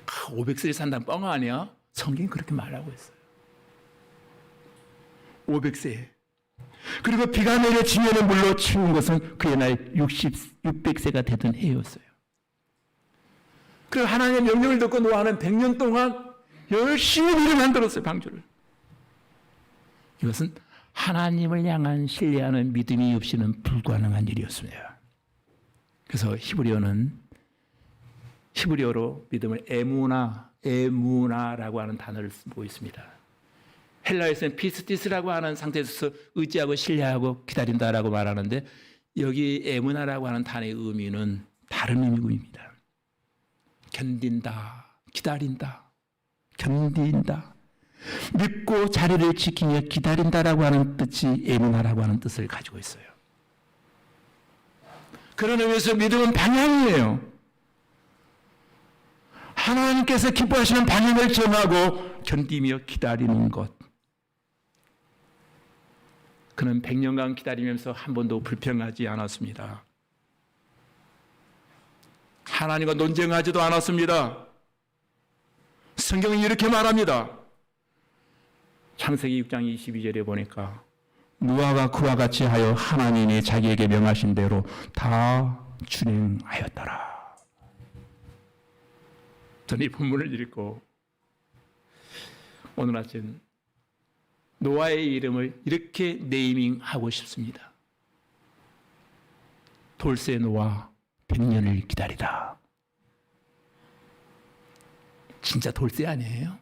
500세를 산다는 뻥 아니야? 성경이 그렇게 말하고 있어요. 500세. 그리고 비가 내려 지면을 물로 치운 것은 그의 나이 600세가 되던 해였어요. 그리고 하나님의 명령을 듣고 노아는 100년 동안 열심히 일을 만들었어요. 방주를. 이것은 하나님을 향한 신뢰하는 믿음이 없이는 불가능한 일이었습니다. 그래서 히브리어로 믿음을 에무나라고 하는 단어를 쓰고 있습니다. 헬라에서는 피스티스라고 하는 상태에서 의지하고 신뢰하고 기다린다라고 말하는데 여기 에무나라고 하는 단어의 의미는 다른 의미입니다. 견딘다, 기다린다, 견딘다. 믿고 자리를 지키며 기다린다라고 하는 뜻이 에무나라고 하는 뜻을 가지고 있어요. 그런 의미에서 믿음은 방향이에요. 하나님께서 기뻐하시는 방향을 정하고 견디며 기다리는 것. 그는 100년간 기다리면서 한 번도 불평하지 않았습니다. 하나님과 논쟁하지도 않았습니다. 성경은 이렇게 말합니다. 창세기 6장 22절에 보니까 노아가 그와 같이 하여 하나님이 자기에게 명하신 대로 다 준행하였더라. 저는 이 본문을 읽고 오늘 아침 노아의 이름을 이렇게 네이밍하고 싶습니다. 돌쇠 노아 100년을 기다리다. 진짜 돌쇠 아니에요?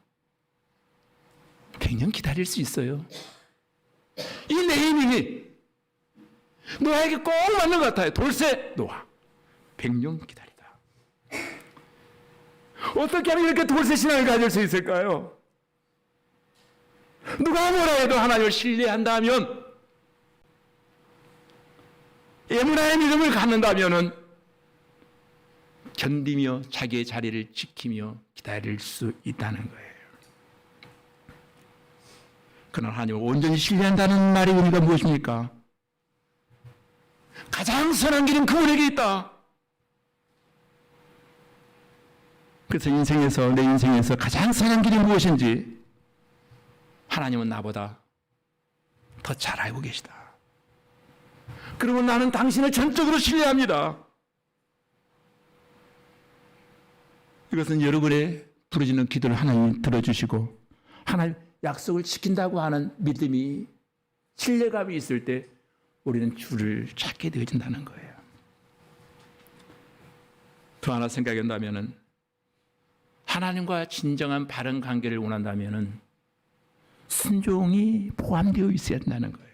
100년 기다릴 수 있어요. 이 네이밍이 노아에게 꼭 맞는 것 같아요. 돌쇠 노아 100년 기다리다. 어떻게 하면 이렇게 돌쇠 신앙을 가질 수 있을까요? 누가 뭐라 해도 하나님을 신뢰한다면, 에무나의 믿음을 갖는다면 견디며 자기의 자리를 지키며 기다릴 수 있다는 거예요. 그러나 하나님을 온전히 신뢰한다는 말의 의미가 무엇입니까? 가장 선한 길은 그분에게 있다. 그래서 내 인생에서 가장 선한 길이 무엇인지 하나님은 나보다 더 잘 알고 계시다. 그러면 나는 당신을 전적으로 신뢰합니다. 이것은 여러분의 부르짖는 기도를 하나님 들어주시고 하나님 약속을 지킨다고 하는 믿음이, 신뢰감이 있을 때 우리는 주를 찾게 되어진다는 거예요. 또 하나 생각한다면 하나님과 진정한 바른 관계를 원한다면 순종이 포함되어 있어야 한다는 거예요.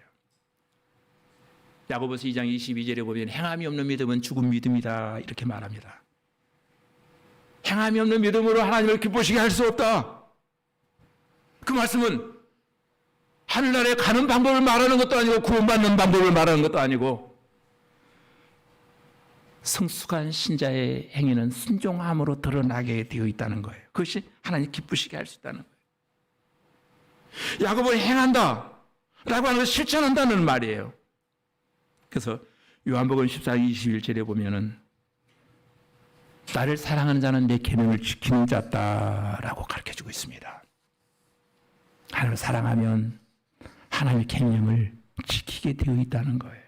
야고보서 2장 22절에 보면 행함이 없는 믿음은 죽은 믿음이다 이렇게 말합니다. 행함이 없는 믿음으로 하나님을 기쁘시게 할 수 없다. 그 말씀은 하늘나라에 가는 방법을 말하는 것도 아니고 구원받는 방법을 말하는 것도 아니고 성숙한 신자의 행위는 순종함으로 드러나게 되어 있다는 거예요. 그것이 하나님 기쁘시게 할 수 있다는 거예요. 야고보는 행한다 라고 하는 걸 실천한다는 말이에요. 그래서 요한복음 14장 21절에 보면은 나를 사랑하는 자는 내 계명을 지키는 자다라고 가르쳐주고 있습니다. 하나님을 사랑하면 하나님의 계명을 지키게 되어 있다는 거예요.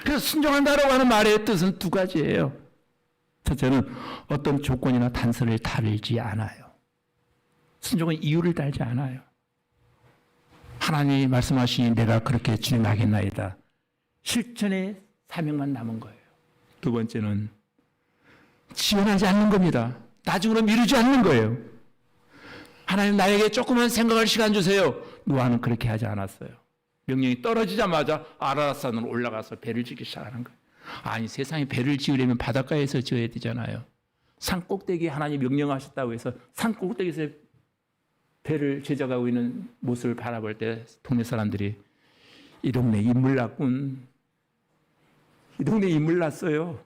그래서 순종한다라고 하는 말의 뜻은 두 가지예요. 첫째는 어떤 조건이나 단서를 달지 않아요. 순종은 이유를 달지 않아요. 하나님이 말씀하시니 내가 그렇게 진행하겠나이다. 실천의 사명만 남은 거예요. 두 번째는 지연하지 않는 겁니다. 나중으로 미루지 않는 거예요. 하나님 나에게 조그만 생각할 시간 주세요. 노아는 그렇게 하지 않았어요. 명령이 떨어지자마자 아라랏산으로 올라가서 배를 짓기 시작하는 거예요. 아니 세상에 배를 지으려면 바닷가에서 지어야 되잖아요. 산 꼭대기에 하나님 명령하셨다고 해서 산 꼭대기에서 배를 제작하고 있는 모습을 바라볼 때 동네 사람들이 이 동네 인물 났군. 이 동네 인물 났어요.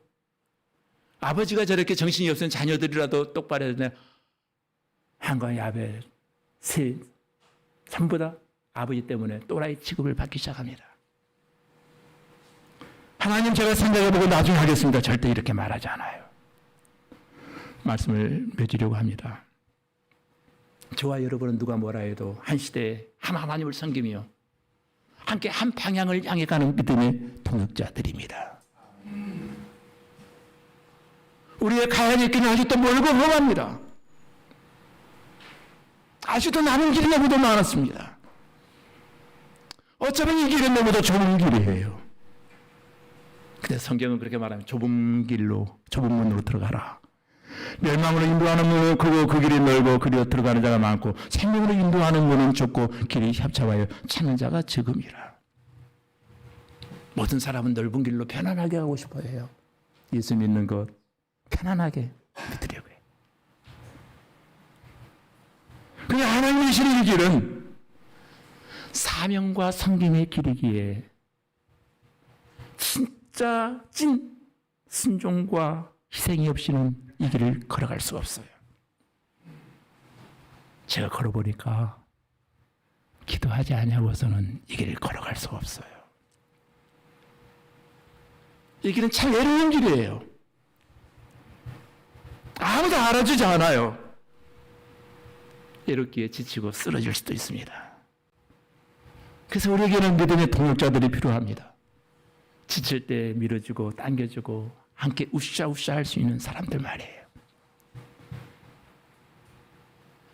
아버지가 저렇게 정신이 없으면 자녀들이라도 똑바로 해야 되나. 한과 야베 셋 전부 다 아버지 때문에 또라이 취급을 받기 시작합니다. 하나님 제가 생각해보고 나중에 하겠습니다. 절대 이렇게 말하지 않아요. 말씀을 맺으려고 합니다. 저와 여러분은 누가 뭐라 해도 한 시대에 한 하나님을 섬기며 함께 한 방향을 향해 가는 믿음의 동역자들입니다. 우리의 가야할 길은 아직도 멀고 험합니다. 아직도 남은 길이 너무도 많았습니다. 어쩌면 이 길은 너무도 좁은 길이에요. 근데 성경은 그렇게 말합니다. 좁은 길로, 좁은 문으로 들어가라. 멸망으로 인도하는 문은 크고 그 길이 넓고 그리로 들어가는 자가 많고 생명으로 인도하는 문은 좁고 길이 협착하여 찾는 자가 적음이라. 모든 사람은 넓은 길로 편안하게 가고 싶어 해요. 예수 믿는 것 편안하게 믿으려고 해요. 그냥 하나님의 신의 길은 사명과 섬김의 길이기에 진짜 찐 순종과 희생이 없이는 이 길을 걸어갈 수가 없어요. 제가 걸어보니까 기도하지 않냐고서는 이 길을 걸어갈 수가 없어요. 이 길은 참 외로운 길이에요. 아무도 알아주지 않아요. 외롭기에 지치고 쓰러질 수도 있습니다. 그래서 우리에게는 믿음의 동역자들이 필요합니다. 지칠 때 밀어주고 당겨주고 함께 우샤우샤 할 수 있는 사람들 말이에요.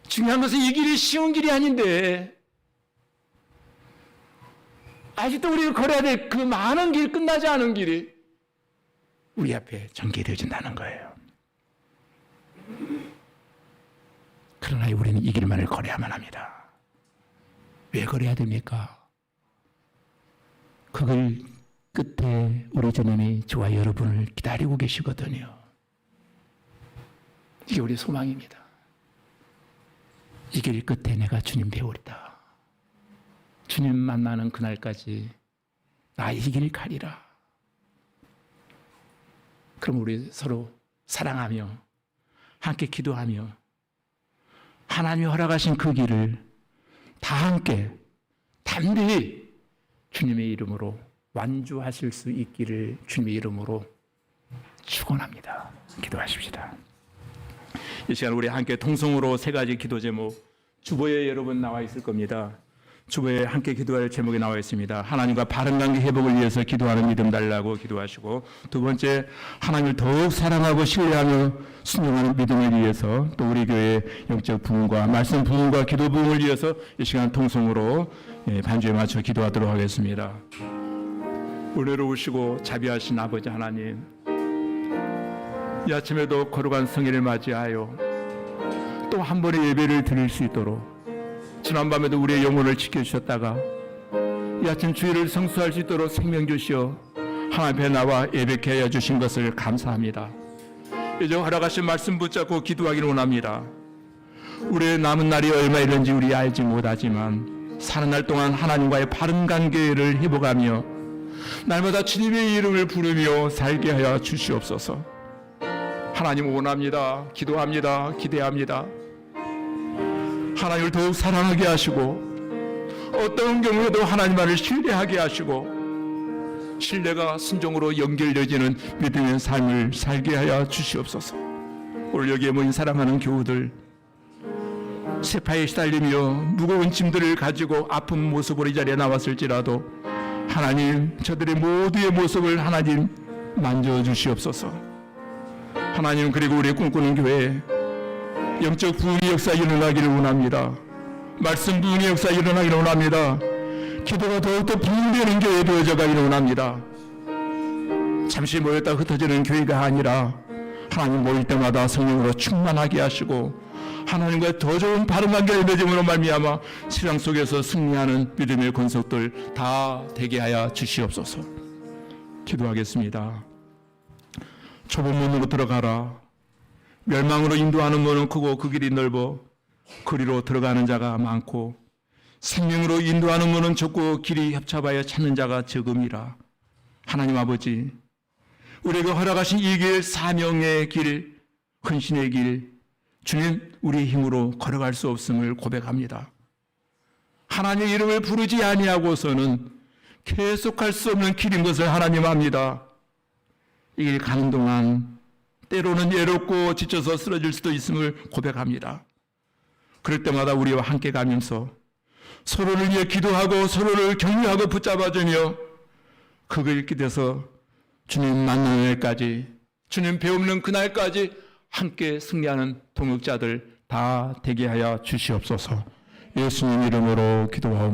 중요한 것은 이 길이 쉬운 길이 아닌데 아직도 우리가 걸어야 될 그 많은 길, 끝나지 않은 길이 우리 앞에 전개되어진다는 거예요. 그러나 우리는 이 길만을 걸어야만 합니다. 왜 걸어야 됩니까? 그걸 끝에 우리 주님이 저와 여러분을 기다리고 계시거든요. 이게 우리 소망입니다. 이 길 끝에 내가 주님 배우리다. 주님 만나는 그날까지 나 이 길 가리라. 그럼 우리 서로 사랑하며 함께 기도하며 하나님이 허락하신 그 길을 다 함께 담대히 주님의 이름으로 완주하실 수 있기를 주님의 이름으로 축원합니다. 기도하십시다. 이 시간 우리 함께 통성으로 세 가지 기도 제목, 주보에 여러분 나와 있을 겁니다. 주보에 함께 기도할 제목이 나와 있습니다. 하나님과 바른 관계 회복을 위해서 기도하는 믿음 달라고 기도하시고, 두 번째 하나님을 더욱 사랑하고 신뢰하며 순종하는 믿음을 위해서, 또 우리 교회의 영적 부흥과 말씀 부흥과 기도 부흥을 위해서 이 시간 통성으로 반주에 맞춰 기도하도록 하겠습니다. 은혜로우시고 자비하신 아버지 하나님, 이 아침에도 거룩한 성일을 맞이하여 또 한 번의 예배를 드릴 수 있도록 지난밤에도 우리의 영혼을 지켜주셨다가 이 아침 주일을 성수할 수 있도록 생명 주시어 하나님 앞에 나와 예배케 하여 주신 것을 감사합니다. 이제 허락하신 말씀 붙잡고 기도하기를 원합니다. 우리의 남은 날이 얼마일는지 우리 알지 못하지만 사는 날 동안 하나님과의 바른 관계를 회복하며 날마다 주님의 이름을 부르며 살게 하여 주시옵소서. 하나님 원합니다. 기도합니다. 기대합니다. 하나님을 더욱 사랑하게 하시고 어떤 경우에도 하나님만을 신뢰하게 하시고 신뢰가 순종으로 연결되어지는 믿음의 삶을 살게 하여 주시옵소서. 오늘 여기에 모인 사랑하는 교우들, 세파에 시달리며 무거운 짐들을 가지고 아픈 모습으로 이 자리에 나왔을지라도 하나님, 저들의 모두의 모습을 하나님 만져주시옵소서. 하나님, 그리고 우리 꿈꾸는 교회 영적 부흥의 역사 일어나기를 원합니다. 말씀 부흥의 역사 일어나기를 원합니다. 기도가 더욱더 부흥되는 교회 되어져 가기를 원합니다. 잠시 모였다 흩어지는 교회가 아니라 하나님 모일 때마다 성령으로 충만하게 하시고 하나님과 더 좋은 바른 관계를 맺음으로 말미암아 세상 속에서 승리하는 믿음의 권속들 다 되게 하여 주시옵소서. 기도하겠습니다. 좁은 문으로 들어가라. 멸망으로 인도하는 문은 크고 그 길이 넓어 그리로 들어가는 자가 많고 생명으로 인도하는 문은 좁고 길이 협잡하여 찾는 자가 적음이라. 하나님 아버지, 우리에게 허락하신 이 길, 사명의 길, 헌신의 길, 주님 우리의 힘으로 걸어갈 수 없음을 고백합니다. 하나님의 이름을 부르지 아니하고서는 계속할 수 없는 길인 것을 하나님 압니다. 이 길 가는 동안 때로는 외롭고 지쳐서 쓰러질 수도 있음을 고백합니다. 그럴 때마다 우리와 함께 가면서 서로를 위해 기도하고 서로를 격려하고 붙잡아주며 그 길 끝에서 주님 만나는 날까지, 주님 배우는 그날까지 함께 승리하는 동역자들 다 되게 하여 주시옵소서. 예수님 이름으로 기도하옵나이다.